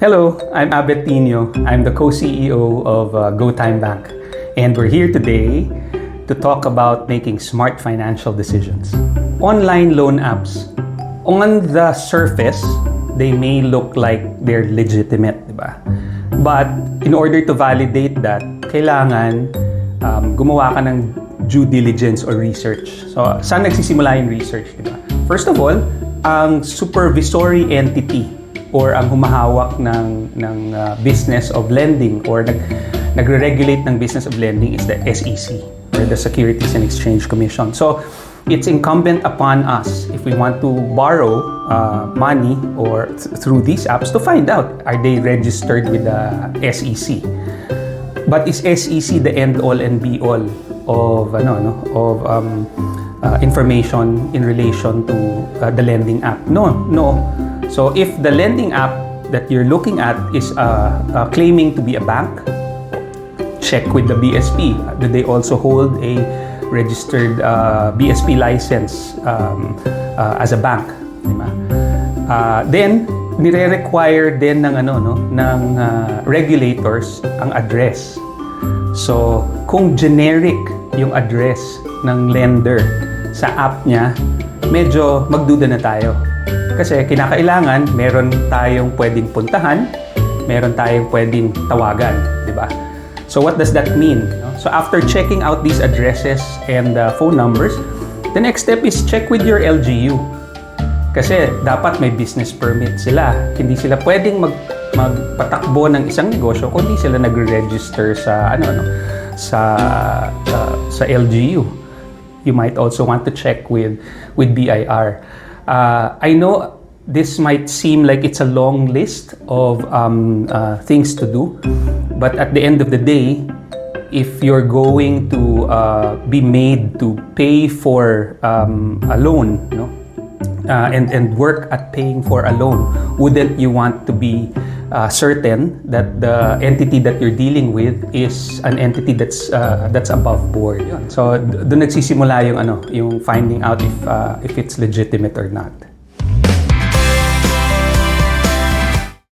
Hello, I'm Abet Tino. I'm the co-CEO of GoTime Bank. And we're here today to talk about making smart financial decisions. Online loan apps, on the surface, they may look like they're legitimate, diba? But in order to validate that, kailangan gumawa ka ng due diligence or research. So, saan nagsisimula yung research, diba? First of all, ang supervisory entity or ang humahawak ng business of lending or nagre-regulate ng business of lending is the SEC or the Securities and Exchange Commission. So, it's incumbent upon us if we want to borrow money or through these apps to find out, are they registered with the SEC? But is SEC the end all and be all of information in relation to the lending app? No. So if the lending app that you're looking at is claiming to be a bank, check with the BSP. Do they also hold a registered BSP license as a bank? Diba? Then nire-require din ng regulators ang address. So kung generic yung address ng lender sa app niya, medyo magduda na tayo. Kasi kinakailangan meron tayong pwedeng puntahan, meron tayong pwedeng tawagan, di ba? So what does that mean? So after checking out these addresses and phone numbers, the next step is check with your LGU. Kasi dapat may business permit sila. Hindi sila pwedeng magpatakbo ng isang negosyo kung hindi sila nagre-register sa sa LGU. You might also want to check with BIR. I know this might seem like it's a long list of things to do, but at the end of the day, if you're going to be made to pay for a loan, and work at paying for a loan, wouldn't you want to be certain that the entity that you're dealing with is an entity that's above board? So doon nagsisimula yung finding out if it's legitimate or not.